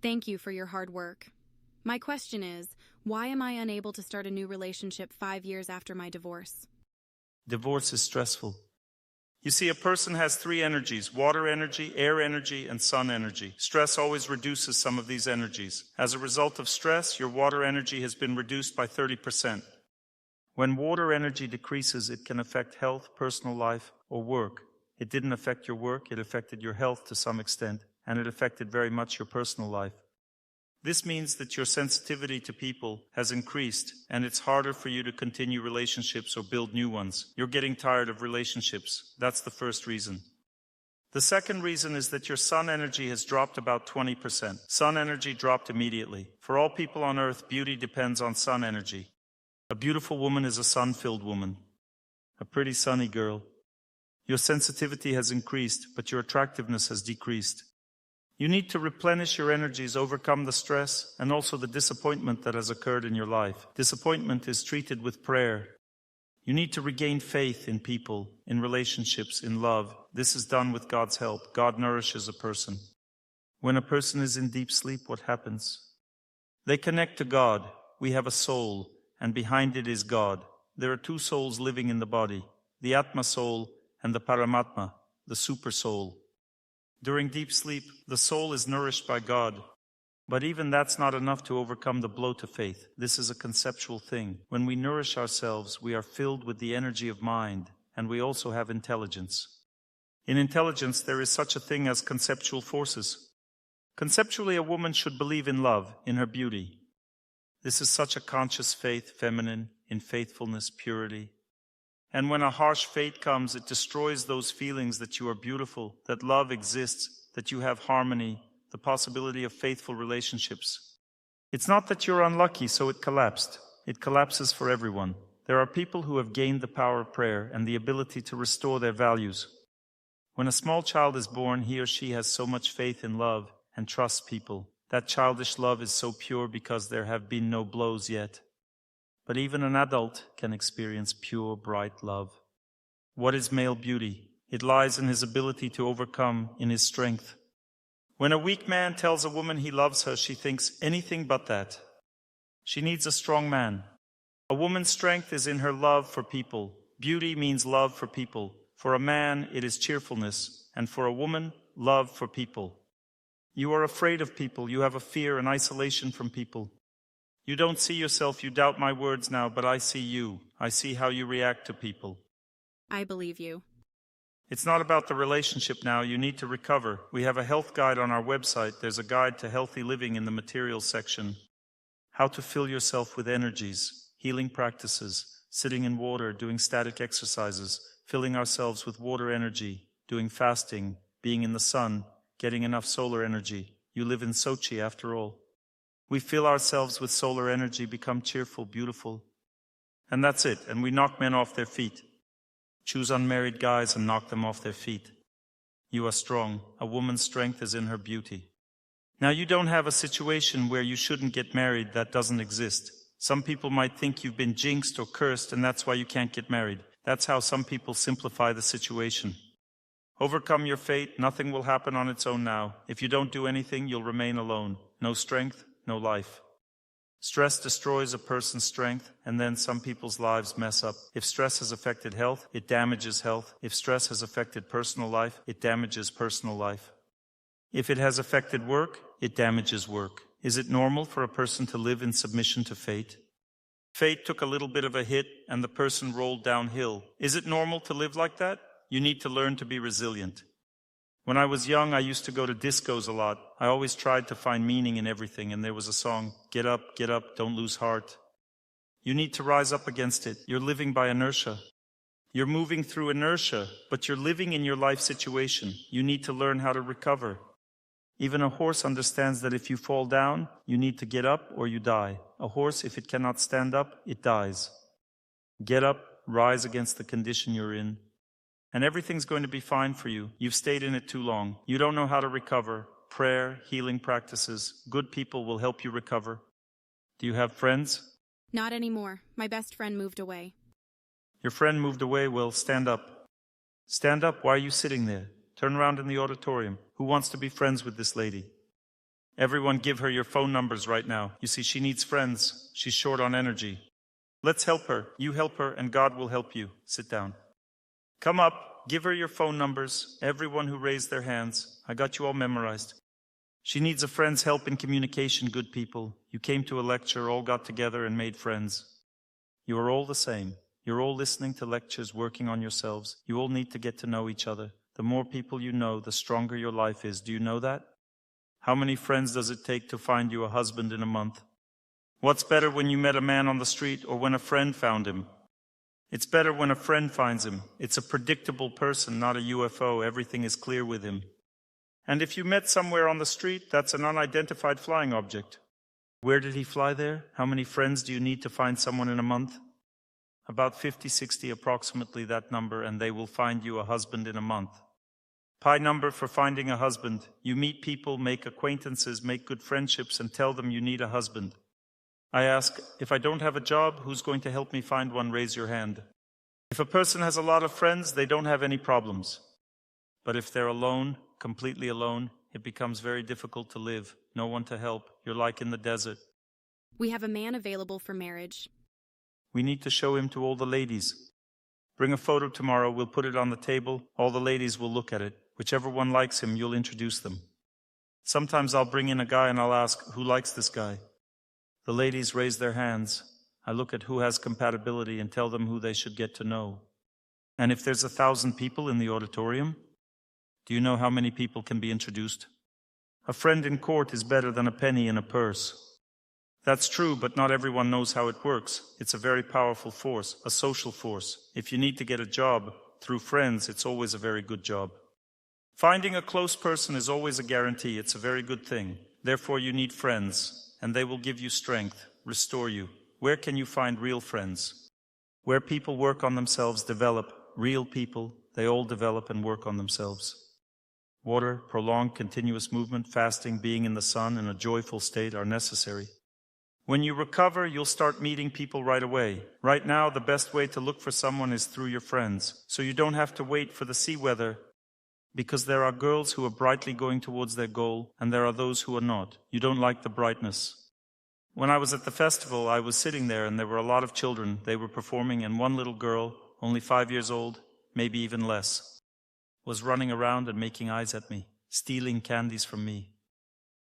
Thank you for your hard work. My question is, why am I unable to start a new relationship 5 years after my divorce? Divorce is stressful. You see, a person has 3 energies: water energy, air energy, and sun energy. Stress always reduces some of these energies. As a result of stress, your water energy has been reduced by 30%. When water energy decreases, it can affect health, personal life, or work. It didn't affect your work, it affected your health to some extent, and it affected very much your personal life. This means that your sensitivity to people has increased, and it's harder for you to continue relationships or build new ones. You're getting tired of relationships. That's the first reason. The second reason is that your sun energy has dropped about 20%. Sun energy dropped immediately. For all people on earth, beauty depends on sun energy. A beautiful woman is a sun-filled woman, a pretty sunny girl. Your sensitivity has increased, but your attractiveness has decreased. You need to replenish your energies, overcome the stress, and also the disappointment that has occurred in your life. Disappointment is treated with prayer. You need to regain faith in people, in relationships, in love. This is done with God's help. God nourishes a person. When a person is in deep sleep, what happens? They connect to God. We have a soul, and behind it is God. There are 2 souls living in the body, the Atma soul and the Paramatma, the super soul. During deep sleep, the soul is nourished by God. But even that's not enough to overcome the blow to faith. This is a conceptual thing. When we nourish ourselves, we are filled with the energy of mind, and we also have intelligence. In intelligence, there is such a thing as conceptual forces. Conceptually, a woman should believe in love, in her beauty. This is such a conscious faith, feminine, in faithfulness, purity. And when a harsh fate comes, it destroys those feelings that you are beautiful, that love exists, that you have harmony, the possibility of faithful relationships. It's not that you're unlucky, so it collapsed. It collapses for everyone. There are people who have gained the power of prayer and the ability to restore their values. When a small child is born, he or she has so much faith in love and trusts people. That childish love is so pure because there have been no blows yet. But even an adult can experience pure, bright love. What is male beauty? It lies in his ability to overcome, in his strength. When a weak man tells a woman he loves her, she thinks anything but that. She needs a strong man. A woman's strength is in her love for people. Beauty means love for people. For a man, it is cheerfulness, and for a woman, love for people. You are afraid of people. You have a fear and isolation from people. You don't see yourself, you doubt my words now, but I see you. I see how you react to people. I believe you. It's not about the relationship now, you need to recover. We have a health guide on our website. There's a guide to healthy living in the materials section. How to fill yourself with energies, healing practices, sitting in water, doing static exercises, filling ourselves with water energy, doing fasting, being in the sun, getting enough solar energy. You live in Sochi after all. We fill ourselves with solar energy, become cheerful, beautiful. And that's it. And we knock men off their feet. Choose unmarried guys and knock them off their feet. You are strong. A woman's strength is in her beauty. Now, you don't have a situation where you shouldn't get married. That doesn't exist. Some people might think you've been jinxed or cursed, and that's why you can't get married. That's how some people simplify the situation. Overcome your fate. Nothing will happen on its own now. If you don't do anything, you'll remain alone. No strength, no life. Stress destroys a person's strength, and then some people's lives mess up. If stress has affected health, it damages health. If stress has affected personal life, it damages personal life. If it has affected work, it damages work. Is it normal for a person to live in submission to fate? Fate took a little bit of a hit, and the person rolled downhill. Is it normal to live like that? You need to learn to be resilient. When I was young, I used to go to discos a lot. I always tried to find meaning in everything, and there was a song, get up, don't lose heart. You need to rise up against it. You're living by inertia. You're moving through inertia, but you're living in your life situation. You need to learn how to recover. Even a horse understands that if you fall down, you need to get up or you die. A horse, if it cannot stand up, it dies. Get up, rise against the condition you're in. And everything's going to be fine for you. You've stayed in it too long. You don't know how to recover. Prayer, healing practices, good people will help you recover. Do you have friends? Not anymore. My best friend moved away. Your friend moved away? Well, stand up. Stand up. Why are you sitting there? Turn around in the auditorium. Who wants to be friends with this lady? Everyone give her your phone numbers right now. You see, she needs friends. She's short on energy. Let's help her. You help her, and God will help you. Sit down. Come up. Give her your phone numbers. Everyone who raised their hands. I got you all memorized. She needs a friend's help in communication, good people. You came to a lecture, all got together and made friends. You are all the same. You're all listening to lectures, working on yourselves. You all need to get to know each other. The more people you know, the stronger your life is. Do you know that? How many friends does it take to find you a husband in a month? What's better when you met a man on the street or when a friend found him? It's better when a friend finds him. It's a predictable person, not a UFO. Everything is clear with him. And if you met somewhere on the street, that's an unidentified flying object. Where did he fly there? How many friends do you need to find someone in a month? About 50, 60, approximately that number, and they will find you a husband in a month. Pi number for finding a husband. You meet people, make acquaintances, make good friendships, and tell them you need a husband. I ask, if I don't have a job, who's going to help me find one? Raise your hand. If a person has a lot of friends, they don't have any problems. But if they're alone, completely alone, it becomes very difficult to live. No one to help. You're like in the desert. We have a man available for marriage. We need to show him to all the ladies. Bring a photo tomorrow, we'll put it on the table. All the ladies will look at it. Whichever one likes him, you'll introduce them. Sometimes I'll bring in a guy and I'll ask, who likes this guy? The ladies raise their hands. I look at who has compatibility and tell them who they should get to know. And if there's 1,000 people in the auditorium, do you know how many people can be introduced? A friend in court is better than a penny in a purse. That's true, but not everyone knows how it works. It's a very powerful force, a social force. If you need to get a job through friends, it's always a very good job. Finding a close person is always a guarantee. It's a very good thing. Therefore, you need friends, and they will give you strength, restore you. Where can you find real friends? Where people work on themselves, develop. Real people, they all develop and work on themselves. Water, prolonged continuous movement, fasting, being in the sun, and a joyful state are necessary. When you recover, you'll start meeting people right away. Right now, the best way to look for someone is through your friends. So you don't have to wait for the sea weather, because there are girls who are brightly going towards their goal, and there are those who are not. You don't like the brightness. When I was at the festival, I was sitting there, and there were a lot of children. They were performing, and one little girl, only 5 years old, maybe even less, was running around and making eyes at me, stealing candies from me.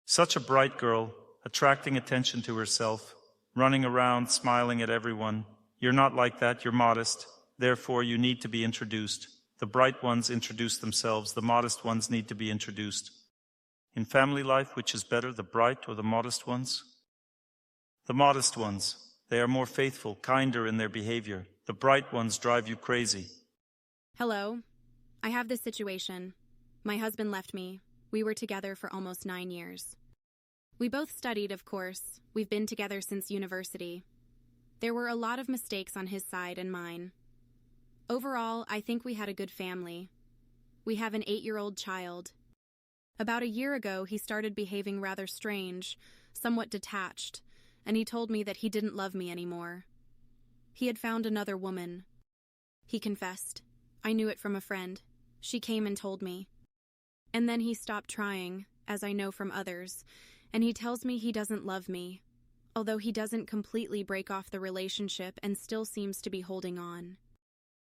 Such a bright girl, attracting attention to herself, running around, smiling at everyone. You're not like that, you're modest. Therefore, you need to be introduced. The bright ones introduce themselves, the modest ones need to be introduced. In family life, which is better, the bright or the modest ones? The modest ones. They are more faithful, kinder in their behavior. The bright ones drive you crazy. Hello. I have this situation. My husband left me. We were together for almost 9 years. We both studied, of course. We've been together since university. There were a lot of mistakes on his side and mine. Overall, I think we had a good family. We have an 8-year-old child. About a year ago, he started behaving rather strange, somewhat detached, and he told me that he didn't love me anymore. He had found another woman. He confessed. I knew it from a friend. She came and told me. And then he stopped trying, as I know from others, and he tells me he doesn't love me, although he doesn't completely break off the relationship and still seems to be holding on.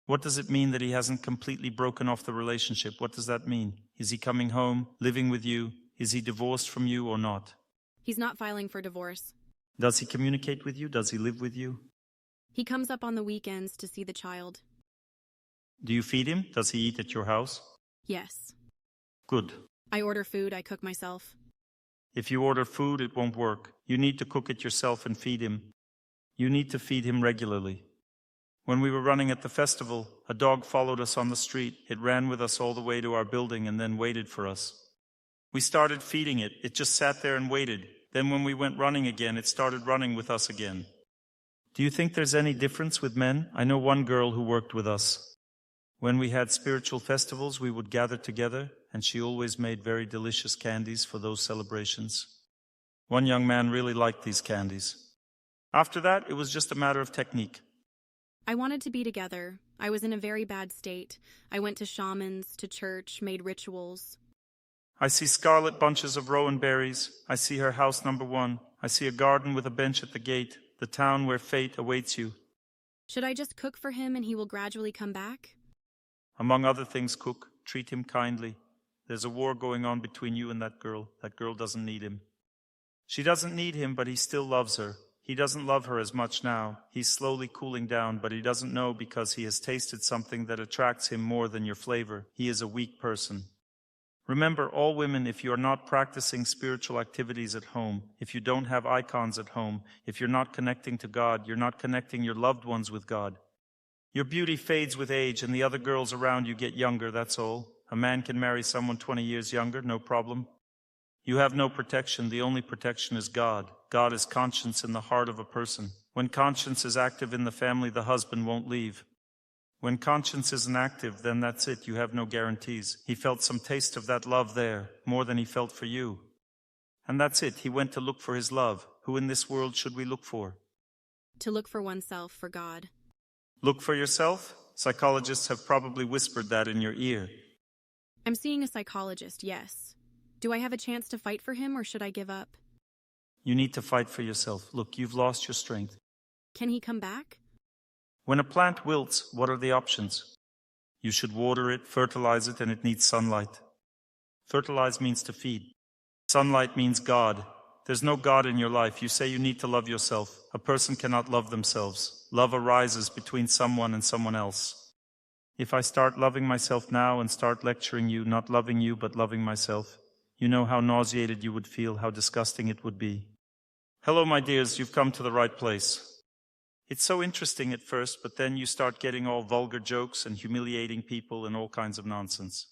What does it mean that he hasn't completely broken off the relationship? What does that mean? Is he coming home, living with you? Is he divorced from you or not? He's not filing for divorce. Does he communicate with you? Does he live with you? He comes up on the weekends to see the child. Do you feed him? Does he eat at your house? Yes. Good. I order food, I cook myself. If you order food, it won't work. You need to cook it yourself and feed him. You need to feed him regularly. When we were running at the festival, a dog followed us on the street. It ran with us all the way to our building and then waited for us. We started feeding it. It just sat there and waited. Then when we went running again, it started running with us again. Do you think there's any difference with men? I know one girl who worked with us. When we had spiritual festivals, we would gather together, and she always made very delicious candies for those celebrations. One young man really liked these candies. After that, it was just a matter of technique. I wanted to be together. I was in a very bad state. I went to shamans, to church, made rituals. I see scarlet bunches of rowan berries. I see her house number 1. I see a garden with a bench at the gate, the town where fate awaits you. Should I just cook for him and he will gradually come back? Among other things, cook. Treat him kindly. There's a war going on between you and that girl. That girl doesn't need him. She doesn't need him, but he still loves her. He doesn't love her as much now. He's slowly cooling down, but he doesn't know because he has tasted something that attracts him more than your flavor. He is a weak person. Remember, all women, if you are not practicing spiritual activities at home, if you don't have icons at home, if you're not connecting to God, you're not connecting your loved ones with God. Your beauty fades with age and the other girls around you get younger, that's all. A man can marry someone 20 years younger, no problem. You have no protection. The only protection is God. God is conscience in the heart of a person. When conscience is active in the family, the husband won't leave. When conscience isn't active, then that's it. You have no guarantees. He felt some taste of that love there, more than he felt for you. And that's it. He went to look for his love. Who in this world should we look for? To look for oneself, for God. Look for yourself? Psychologists have probably whispered that in your ear. I'm seeing a psychologist, yes. Do I have a chance to fight for him or should I give up? You need to fight for yourself. Look, you've lost your strength. Can he come back? When a plant wilts, what are the options? You should water it, fertilize it, and it needs sunlight. Fertilize means to feed. Sunlight means God. There's no God in your life. You say you need to love yourself. A person cannot love themselves. Love arises between someone and someone else. If I start loving myself now and start lecturing you, not loving you but loving myself, you know how nauseated you would feel, how disgusting it would be. Hello, my dears, you've come to the right place. It's so interesting at first, but then you start getting all vulgar jokes and humiliating people and all kinds of nonsense.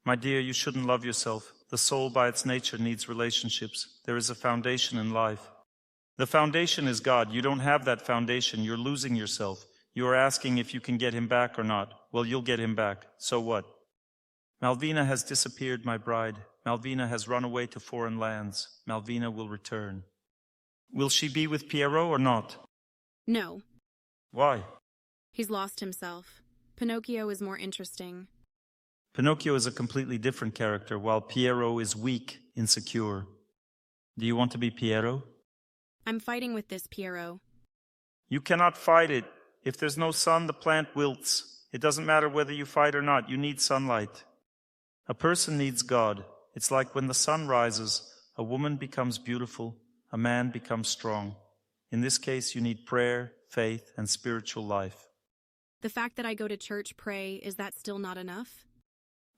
My dear, you shouldn't love yourself. The soul by its nature needs relationships. There is a foundation in life. The foundation is God. You don't have that foundation. You're losing yourself. You are asking if you can get him back or not. Well, you'll get him back. So what? Malvina has disappeared, my bride. Malvina has run away to foreign lands. Malvina will return. Will she be with Pierrot or not? No. Why? He's lost himself. Pinocchio is more interesting. Pinocchio is a completely different character, while Pierrot is weak, insecure. Do you want to be Pierrot? I'm fighting with this Pierrot. You cannot fight it. If there's no sun, the plant wilts. It doesn't matter whether you fight or not. You need sunlight. A person needs God. It's like when the sun rises, a woman becomes beautiful, a man becomes strong. In this case, you need prayer, faith, and spiritual life. The fact that I go to church, pray, is that still not enough?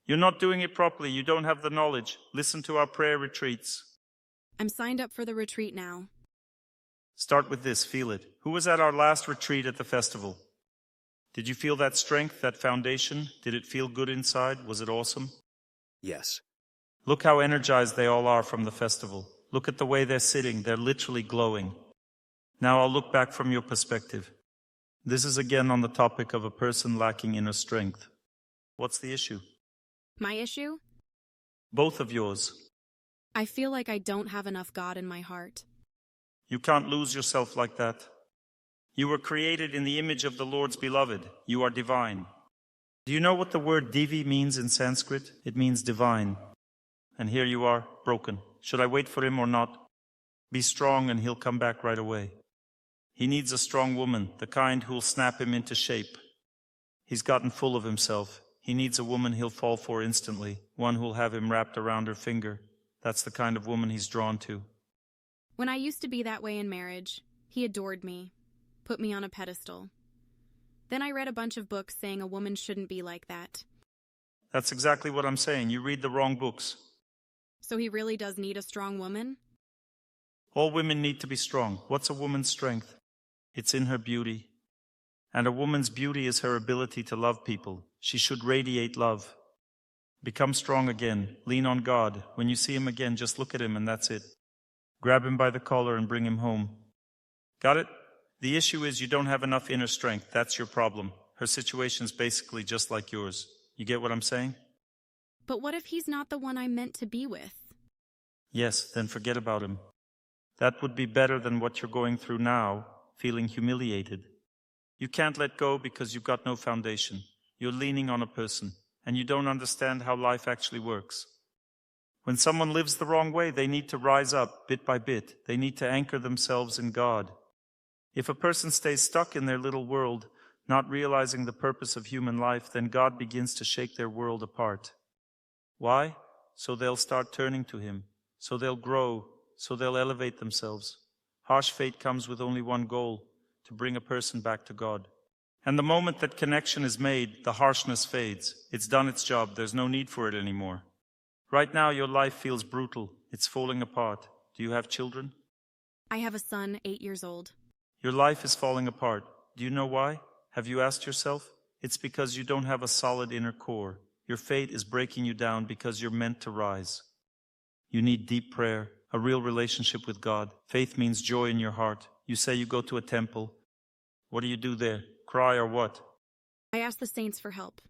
You're not doing it properly. You don't have the knowledge. Listen to our prayer retreats. I'm signed up for the retreat now. Start with this. Feel it. Who was at our last retreat at the festival? Did you feel that strength, that foundation? Did it feel good inside? Was it awesome? Yes. Look how energized they all are from the festival. Look at the way they're sitting. They're literally glowing. Now I'll look back from your perspective. This is again on the topic of a person lacking inner strength. What's the issue? My issue? Both of yours. I feel like I don't have enough God in my heart. You can't lose yourself like that. You were created in the image of the Lord's beloved. You are divine. Do you know what the word divi means in Sanskrit? It means divine. And here you are, broken. Should I wait for him or not? Be strong and he'll come back right away. He needs a strong woman, the kind who'll snap him into shape. He's gotten full of himself. He needs a woman he'll fall for instantly, one who'll have him wrapped around her finger. That's the kind of woman he's drawn to. When I used to be that way in marriage, he adored me, put me on a pedestal. Then I read a bunch of books saying a woman shouldn't be like that. That's exactly what I'm saying. You read the wrong books. So he really does need a strong woman? All women need to be strong. What's a woman's strength? It's in her beauty. And a woman's beauty is her ability to love people. She should radiate love. Become strong again. Lean on God. When you see him again, just look at him and that's it. Grab him by the collar and bring him home. Got it? The issue is you don't have enough inner strength. That's your problem. Her situation's basically just like yours. You get what I'm saying? But what if he's not the one I'm meant to be with? Yes, then forget about him. That would be better than what you're going through now, feeling humiliated. You can't let go because you've got no foundation. You're leaning on a person, and you don't understand how life actually works. When someone lives the wrong way, they need to rise up bit by bit. They need to anchor themselves in God. If a person stays stuck in their little world, not realizing the purpose of human life, then God begins to shake their world apart. Why? So they'll start turning to Him. So they'll grow. So they'll elevate themselves. Harsh fate comes with only one goal: to bring a person back to God. And the moment that connection is made, the harshness fades. It's done its job. There's no need for it anymore. Right now, your life feels brutal. It's falling apart. Do you have children? I have a son, 8 years old. Your life is falling apart. Do you know why? Have you asked yourself? It's because you don't have a solid inner core. Your fate is breaking you down because you're meant to rise. You need deep prayer, a real relationship with God. Faith means joy in your heart. You say you go to a temple. What do you do there? Cry or what? I ask the saints for help.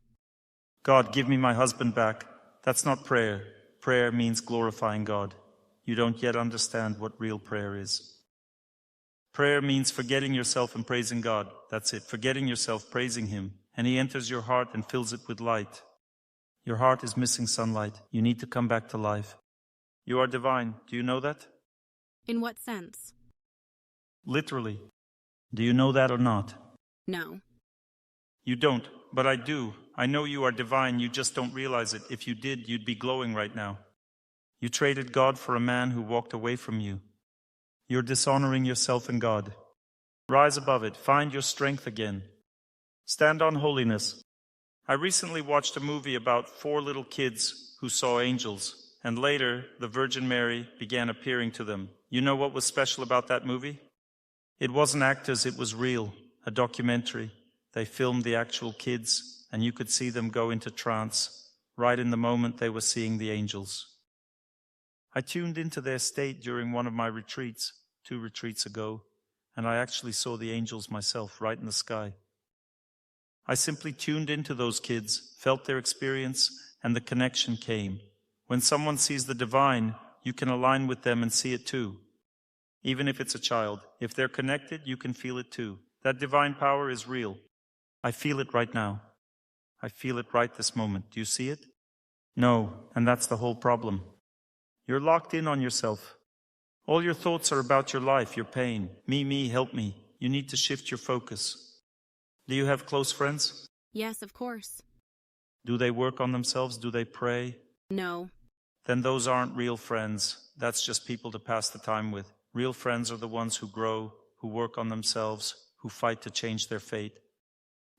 God, give me my husband back. That's not prayer. Prayer means glorifying God. You don't yet understand what real prayer is. Prayer means forgetting yourself and praising God. That's it. Forgetting yourself, praising Him. And He enters your heart and fills it with light. Your heart is missing sunlight. You need to come back to life. You are divine. Do you know that? In what sense? Literally. Do you know that or not? No. You don't, but I do. I know you are divine, you just don't realize it. If you did, you'd be glowing right now. You traded God for a man who walked away from you. You're dishonoring yourself and God. Rise above it. Find your strength again. Stand on holiness. I recently watched a movie about 4 little kids who saw angels, and later the Virgin Mary began appearing to them. You know what was special about that movie? It wasn't actors, it was real, a documentary. They filmed the actual kids, and you could see them go into trance right in the moment they were seeing the angels. I tuned into their state during one of my retreats, 2 retreats ago, and I actually saw the angels myself right in the sky. I simply tuned into those kids, felt their experience, and the connection came. When someone sees the divine, you can align with them and see it too. Even if it's a child, if they're connected, you can feel it too. That divine power is real. I feel it right now. I feel it right this moment. Do you see it? No, and that's the whole problem. You're locked in on yourself. All your thoughts are about your life, your pain. Me, help me. You need to shift your focus. Do you have close friends? Yes, of course. Do they work on themselves? Do they pray? No. Then those aren't real friends. That's just people to pass the time with. Real friends are the ones who grow, who work on themselves, who fight to change their fate.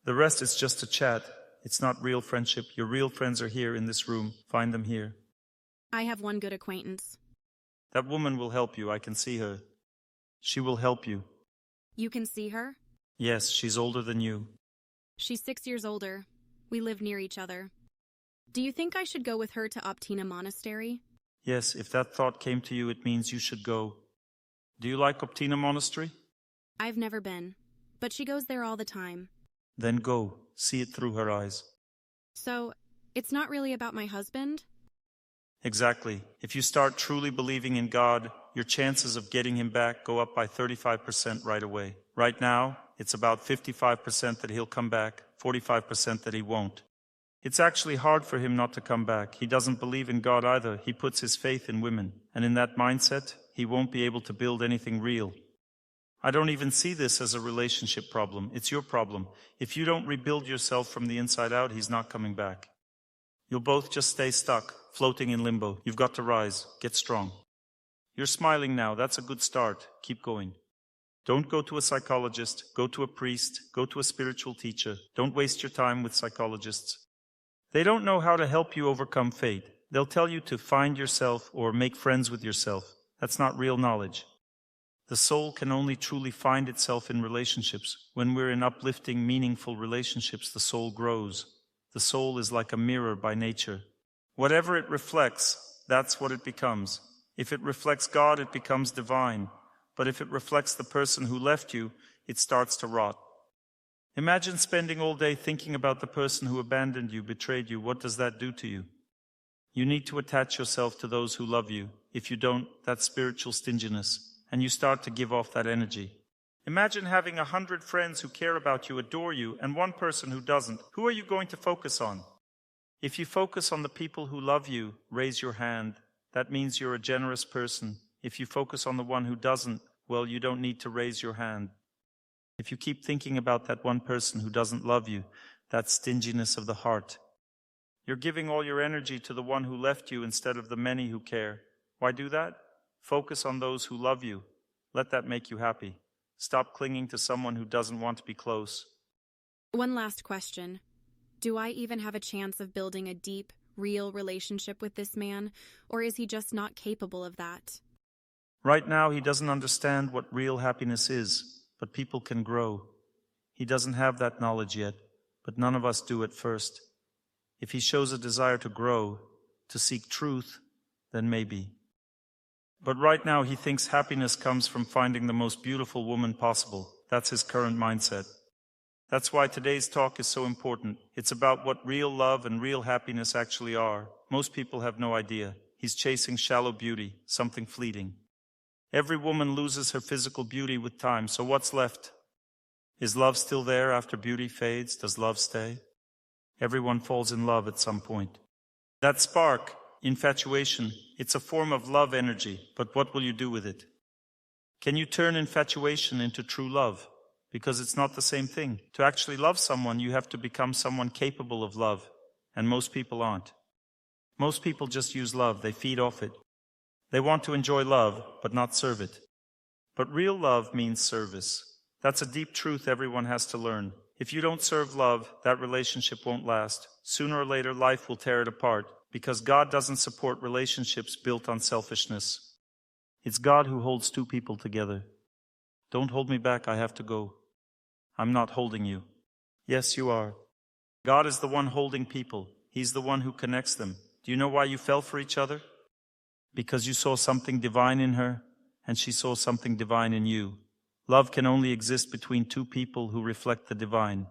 The rest is just a chat. It's not real friendship. Your real friends are here in this room. Find them here. I have one good acquaintance. That woman will help you. I can see her. She will help you. You can see her? Yes, she's older than you. She's 6 years older. We live near each other. Do you think I should go with her to Optina Monastery? Yes, if that thought came to you, it means you should go. Do you like Optina Monastery? I've never been, but she goes there all the time. Then go. See it through her eyes. So, it's not really about my husband? Exactly. If you start truly believing in God, your chances of getting Him back go up by 35% right away. Right now, it's about 55% that He'll come back, 45% that He won't. It's actually hard for Him not to come back. He doesn't believe in God either. He puts his faith in women. And in that mindset, he won't be able to build anything real. I don't even see this as a relationship problem. It's your problem. If you don't rebuild yourself from the inside out, he's not coming back. You'll both just stay stuck, floating in limbo. You've got to rise. Get strong. You're smiling now. That's a good start. Keep going. Don't go to a psychologist. Go to a priest. Go to a spiritual teacher. Don't waste your time with psychologists. They don't know how to help you overcome fate. They'll tell you to find yourself or make friends with yourself. That's not real knowledge. The soul can only truly find itself in relationships. When we're in uplifting, meaningful relationships, the soul grows. The soul is like a mirror by nature. Whatever it reflects, that's what it becomes. If it reflects God, it becomes divine. But if it reflects the person who left you, it starts to rot. Imagine spending all day thinking about the person who abandoned you, betrayed you. What does that do to you? You need to attach yourself to those who love you. If you don't, that's spiritual stinginess. And you start to give off that energy. Imagine having 100 friends who care about you, adore you, and one person who doesn't. Who are you going to focus on? If you focus on the people who love you, raise your hand. That means you're a generous person. If you focus on the one who doesn't, well, you don't need to raise your hand. If you keep thinking about that one person who doesn't love you, that's stinginess of the heart. You're giving all your energy to the one who left you instead of the many who care. Why do that? Focus on those who love you. Let that make you happy. Stop clinging to someone who doesn't want to be close. One last question. Do I even have a chance of building a deep, real relationship with this man, or is he just not capable of that? Right now, he doesn't understand what real happiness is, but people can grow. He doesn't have that knowledge yet, but none of us do at first. If he shows a desire to grow, to seek truth, then maybe. But right now, he thinks happiness comes from finding the most beautiful woman possible. That's his current mindset. That's why today's talk is so important. It's about what real love and real happiness actually are. Most people have no idea. He's chasing shallow beauty, something fleeting. Every woman loses her physical beauty with time, so what's left? Is love still there after beauty fades? Does love stay? Everyone falls in love at some point. That spark, infatuation, it's a form of love energy, but what will you do with it? Can you turn infatuation into true love? Because it's not the same thing. To actually love someone, you have to become someone capable of love, and most people aren't. Most people just use love, they feed off it. They want to enjoy love, but not serve it. But real love means service. That's a deep truth everyone has to learn. If you don't serve love, that relationship won't last. Sooner or later, life will tear it apart, because God doesn't support relationships built on selfishness. It's God who holds two people together. Don't hold me back, I have to go. I'm not holding you. Yes, you are. God is the one holding people. He's the one who connects them. Do you know why you fell for each other? Because you saw something divine in her, and she saw something divine in you. Love can only exist between two people who reflect the divine.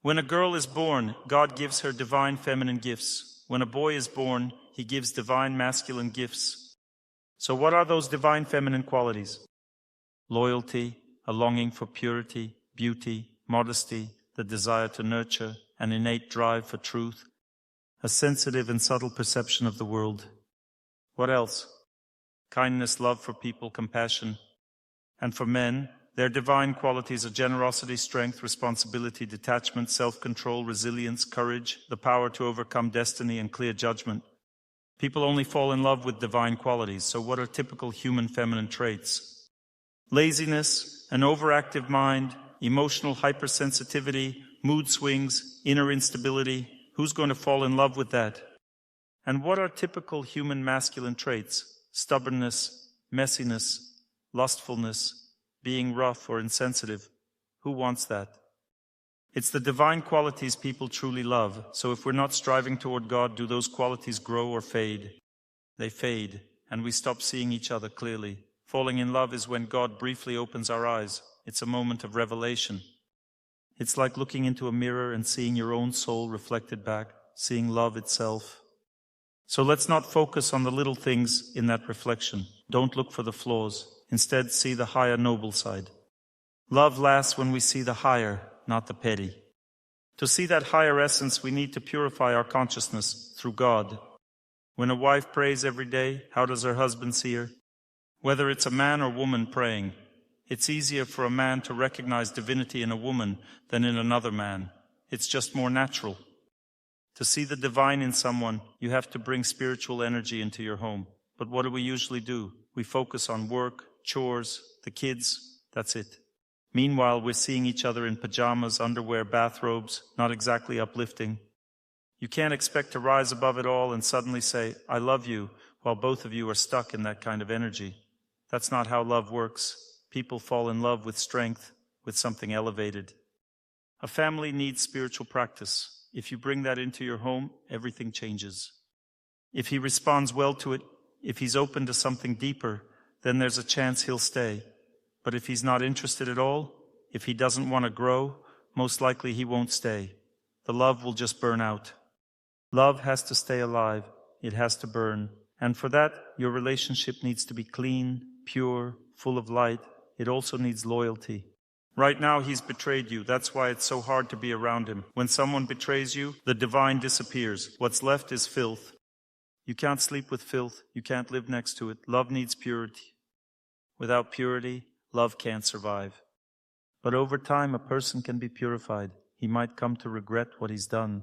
When a girl is born, God gives her divine feminine gifts. When a boy is born, he gives divine masculine gifts. So what are those divine feminine qualities? Loyalty, a longing for purity, beauty, modesty, the desire to nurture, an innate drive for truth, a sensitive and subtle perception of the world. What else? Kindness, love for people, compassion. And for men, their divine qualities are generosity, strength, responsibility, detachment, self-control, resilience, courage, the power to overcome destiny, and clear judgment. People only fall in love with divine qualities, so what are typical human feminine traits? Laziness, an overactive mind, emotional hypersensitivity, mood swings, inner instability. Who's going to fall in love with that? And what are typical human masculine traits? Stubbornness, messiness, lustfulness, being rough or insensitive. Who wants that? It's the divine qualities people truly love. So if we're not striving toward God, do those qualities grow or fade? They fade, and we stop seeing each other clearly. Falling in love is when God briefly opens our eyes. It's a moment of revelation. It's like looking into a mirror and seeing your own soul reflected back, seeing love itself. So let's not focus on the little things in that reflection. Don't look for the flaws. Instead, see the higher noble side. Love lasts when we see the higher, not the petty. To see that higher essence, we need to purify our consciousness through God. When a wife prays every day, how does her husband see her? Whether it's a man or woman praying, it's easier for a man to recognize divinity in a woman than in another man. It's just more natural. To see the divine in someone, you have to bring spiritual energy into your home. But what do we usually do? We focus on work, chores, the kids, that's it. Meanwhile, we're seeing each other in pajamas, underwear, bathrobes, not exactly uplifting. You can't expect to rise above it all and suddenly say, I love you, while both of you are stuck in that kind of energy. That's not how love works. People fall in love with strength, with something elevated. A family needs spiritual practice. If you bring that into your home, everything changes. If he responds well to it, if he's open to something deeper, then there's a chance he'll stay. But if he's not interested at all, if he doesn't want to grow, most likely he won't stay. The love will just burn out. Love has to stay alive. It has to burn. And for that, your relationship needs to be clean, pure, full of light. It also needs loyalty. Right now, he's betrayed you. That's why it's so hard to be around him. When someone betrays you, the divine disappears. What's left is filth. You can't sleep with filth. You can't live next to it. Love needs purity. Without purity, love can't survive. But over time, a person can be purified. He might come to regret what he's done.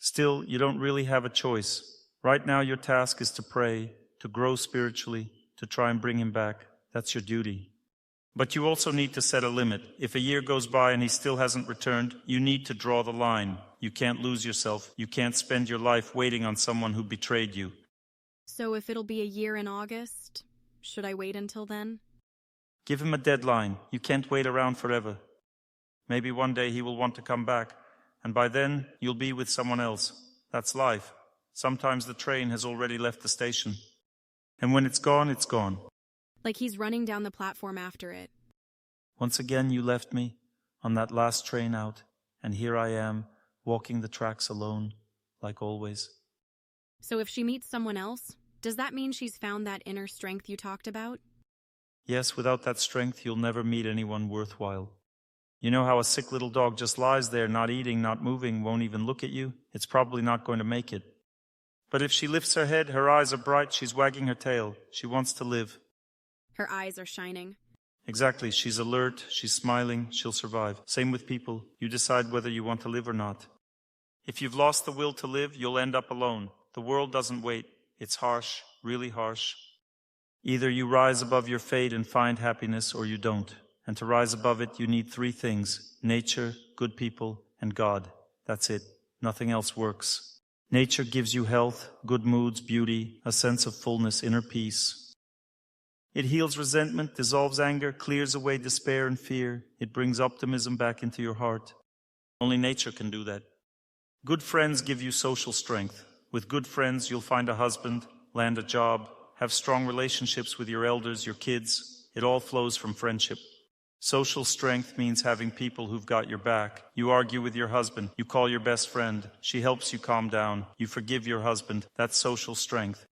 Still, you don't really have a choice. Right now, your task is to pray, to grow spiritually, to try and bring him back. That's your duty. But you also need to set a limit. If a year goes by and he still hasn't returned, you need to draw the line. You can't lose yourself. You can't spend your life waiting on someone who betrayed you. So if it'll be a year in August, should I wait until then? Give him a deadline. You can't wait around forever. Maybe one day he will want to come back, and by then you'll be with someone else. That's life. Sometimes the train has already left the station. And when it's gone, it's gone. Like he's running down the platform after it. Once again you left me on that last train out, and here I am, walking the tracks alone, like always. So if she meets someone else, does that mean she's found that inner strength you talked about? Yes, without that strength you'll never meet anyone worthwhile. You know how a sick little dog just lies there, not eating, not moving, won't even look at you? It's probably not going to make it. But if she lifts her head, her eyes are bright, she's wagging her tail. She wants to live. Her eyes are shining. Exactly. She's alert, she's smiling, she'll survive. Same with people. You decide whether you want to live or not. If you've lost the will to live, you'll end up alone. The world doesn't wait. It's harsh, really harsh. Either you rise above your fate and find happiness, or you don't. And to rise above it, you need three things: nature, good people, and God. That's it. Nothing else works. Nature gives you health, good moods, beauty, a sense of fullness, inner peace. It heals resentment, dissolves anger, clears away despair and fear. It brings optimism back into your heart. Only nature can do that. Good friends give you social strength. With good friends, you'll find a husband, land a job, have strong relationships with your elders, your kids. It all flows from friendship. Social strength means having people who've got your back. You argue with your husband. You call your best friend. She helps you calm down. You forgive your husband. That's social strength.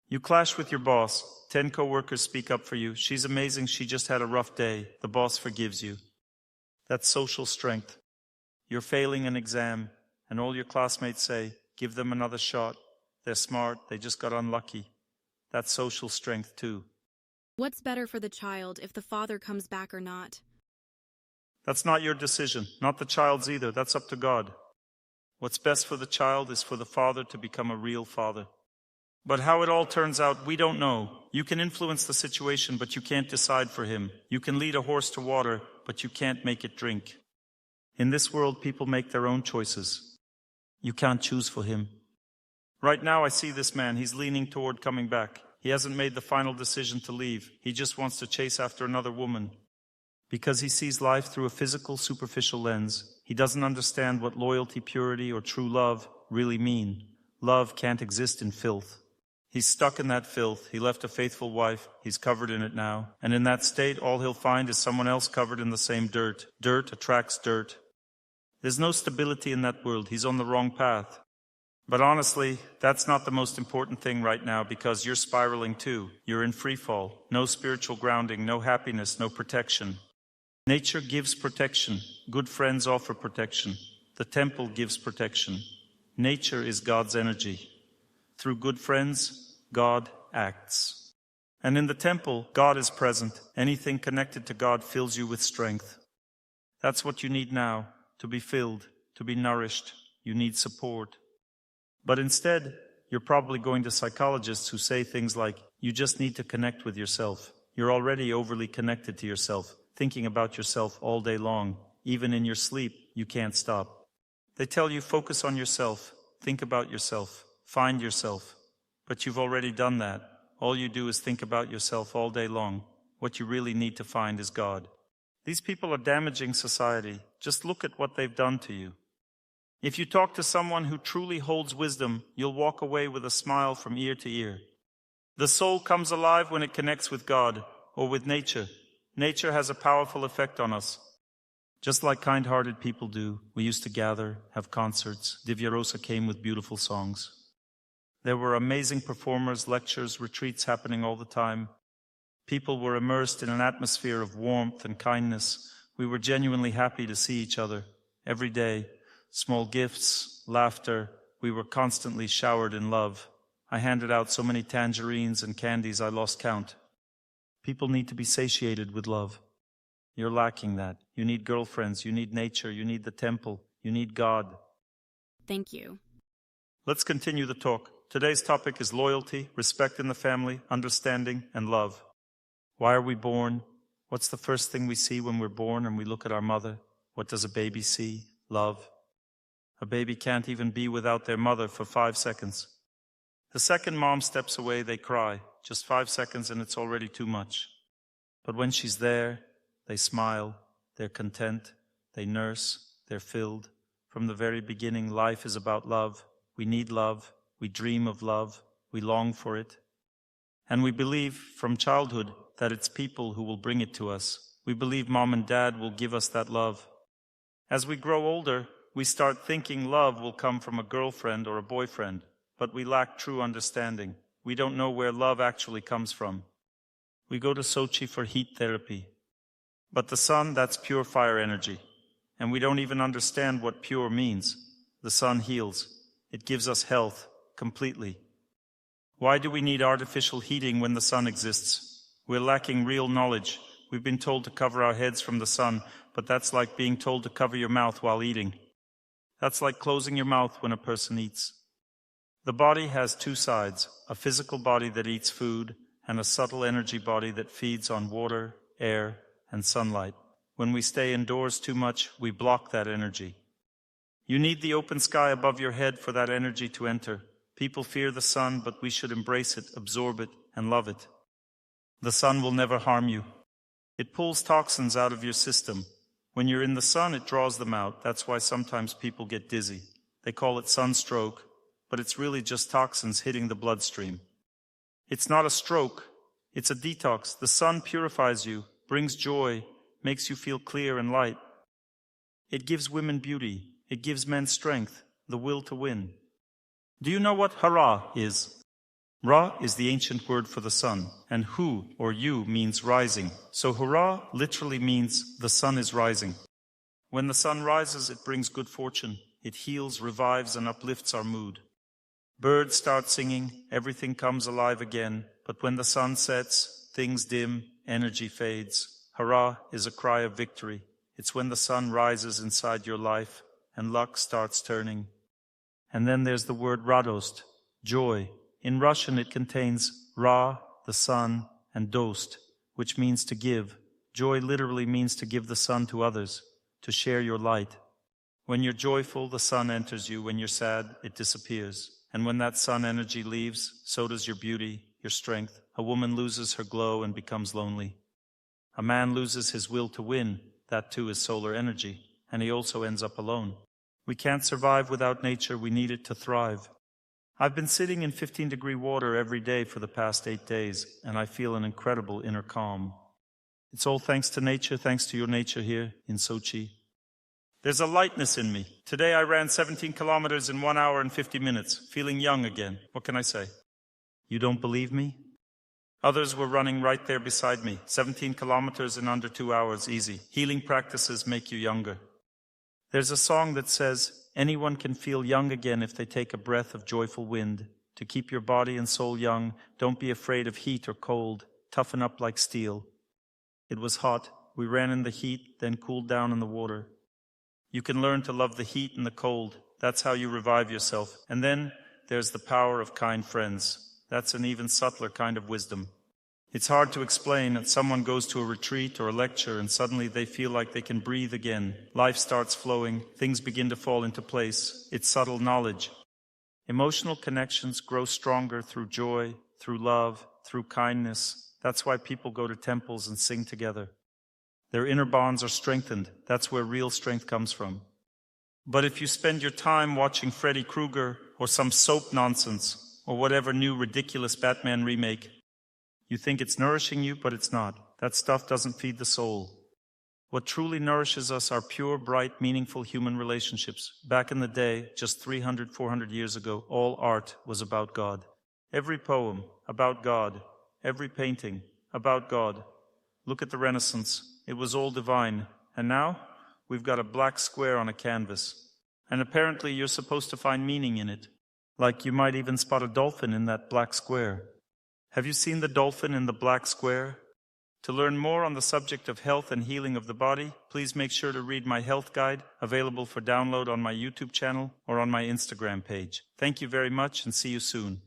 You clash with your boss. 10 co-workers speak up for you. She's amazing. She just had a rough day. The boss forgives you. That's social strength. You're failing an exam, and all your classmates say, give them another shot. They're smart. They just got unlucky. That's social strength too. What's better for the child if the father comes back or not? That's not your decision, not the child's either. That's up to God. What's best for the child is for the father to become a real father. But how it all turns out, we don't know. You can influence the situation, but you can't decide for him. You can lead a horse to water, but you can't make it drink. In this world, people make their own choices. You can't choose for him. Right now, I see this man. He's leaning toward coming back. He hasn't made the final decision to leave. He just wants to chase after another woman. Because he sees life through a physical, superficial lens. He doesn't understand what loyalty, purity, or true love really mean. Love can't exist in filth. He's stuck in that filth. He left a faithful wife. He's covered in it now. And in that state, all he'll find is someone else covered in the same dirt. Dirt attracts dirt. There's no stability in that world. He's on the wrong path. But honestly, that's not the most important thing right now, because you're spiraling too. You're in free fall. No spiritual grounding, no happiness, no protection. Nature gives protection. Good friends offer protection. The temple gives protection. Nature is God's energy. Through good friends, God acts. And in the temple, God is present. Anything connected to God fills you with strength. That's what you need now, to be filled, to be nourished. You need support. But instead, you're probably going to psychologists who say things like, you just need to connect with yourself. You're already overly connected to yourself, thinking about yourself all day long. Even in your sleep, you can't stop. They tell you, focus on yourself, think about yourself, find yourself. But you've already done that. All you do is think about yourself all day long. What you really need to find is God. These people are damaging society. Just look at what they've done to you. If you talk to someone who truly holds wisdom, you'll walk away with a smile from ear to ear. The soul comes alive when it connects with God or with nature. Nature has a powerful effect on us. Just like kind-hearted people do, we used to gather, have concerts. Divya Rosa came with beautiful songs. There were amazing performers, lectures, retreats happening all the time. People were immersed in an atmosphere of warmth and kindness. We were genuinely happy to see each other every day. Small gifts, laughter. We were constantly showered in love. I handed out so many tangerines and candies I lost count. People need to be satiated with love. You're lacking that. You need girlfriends, you need nature, you need the temple, you need God. Thank you. Let's continue the talk. Today's topic is loyalty, respect in the family, understanding, and love. Why are we born? What's the first thing we see when we're born and we look at our mother? What does a baby see? Love. A baby can't even be without their mother for 5 seconds. The second mom steps away, they cry. Just 5 seconds and it's already too much. But when she's there, they smile, they're content, they nurse, they're filled. From the very beginning, life is about love. We need love, we dream of love, we long for it. And we believe from childhood that it's people who will bring it to us. We believe mom and dad will give us that love. As we grow older, we start thinking love will come from a girlfriend or a boyfriend, but we lack true understanding. We don't know where love actually comes from. We go to Sochi for heat therapy. But the sun, that's pure fire energy. And we don't even understand what pure means. The sun heals. It gives us health completely. Why do we need artificial heating when the sun exists? We're lacking real knowledge. We've been told to cover our heads from the sun, but that's like being told to cover your mouth while eating. That's like closing your mouth when a person eats. The body has two sides, a physical body that eats food and a subtle energy body that feeds on water, air, and sunlight. When we stay indoors too much, we block that energy. You need the open sky above your head for that energy to enter. People fear the sun, but we should embrace it, absorb it, and love it. The sun will never harm you. It pulls toxins out of your system. When you're in the sun, it draws them out. That's why sometimes people get dizzy. They call it sunstroke, but it's really just toxins hitting the bloodstream. It's not a stroke. It's a detox. The sun purifies you, brings joy, makes you feel clear and light. It gives women beauty. It gives men strength, the will to win. Do you know what hara is? Ra is the ancient word for the sun, and hu, or you, means rising. So hurrah literally means the sun is rising. When the sun rises, it brings good fortune. It heals, revives, and uplifts our mood. Birds start singing, everything comes alive again. But when the sun sets, things dim, energy fades. Hurrah is a cry of victory. It's when the sun rises inside your life, and luck starts turning. And then there's the word radost, joy. In Russian, it contains Ra, the sun, and Dost, which means to give. Joy literally means to give the sun to others, to share your light. When you're joyful, the sun enters you. When you're sad, it disappears. And when that sun energy leaves, so does your beauty, your strength. A woman loses her glow and becomes lonely. A man loses his will to win. That too is solar energy. And he also ends up alone. We can't survive without nature. We need it to thrive. I've been sitting in 15-degree water every day for the past 8 days, and I feel an incredible inner calm. It's all thanks to nature, thanks to your nature here in Sochi. There's a lightness in me. Today I ran 17 kilometers in 1 hour and 50 minutes, feeling young again. What can I say? You don't believe me? Others were running right there beside me. 17 kilometers in under 2 hours, easy. Healing practices make you younger. There's a song that says, anyone can feel young again if they take a breath of joyful wind. To keep your body and soul young, don't be afraid of heat or cold. Toughen up like steel. It was hot. We ran in the heat, then cooled down in the water. You can learn to love the heat and the cold. That's how you revive yourself. And then there's the power of kind friends. That's an even subtler kind of wisdom. It's hard to explain that someone goes to a retreat or a lecture and suddenly they feel like they can breathe again. Life starts flowing. Things begin to fall into place. It's subtle knowledge. Emotional connections grow stronger through joy, through love, through kindness. That's why people go to temples and sing together. Their inner bonds are strengthened. That's where real strength comes from. But if you spend your time watching Freddy Krueger or some soap nonsense or whatever new ridiculous Batman remake, you think it's nourishing you, but it's not. That stuff doesn't feed the soul. What truly nourishes us are pure, bright, meaningful human relationships. Back in the day, just 300, 400 years ago, all art was about God. Every poem, about God. Every painting, about God. Look at the Renaissance. It was all divine. And now, we've got a black square on a canvas. And apparently you're supposed to find meaning in it. Like you might even spot a dolphin in that black square. Have you seen the dolphin in the black square? To learn more on the subject of health and healing of the body, please make sure to read my health guide, available for download on my YouTube channel or on my Instagram page. Thank you very much and see you soon.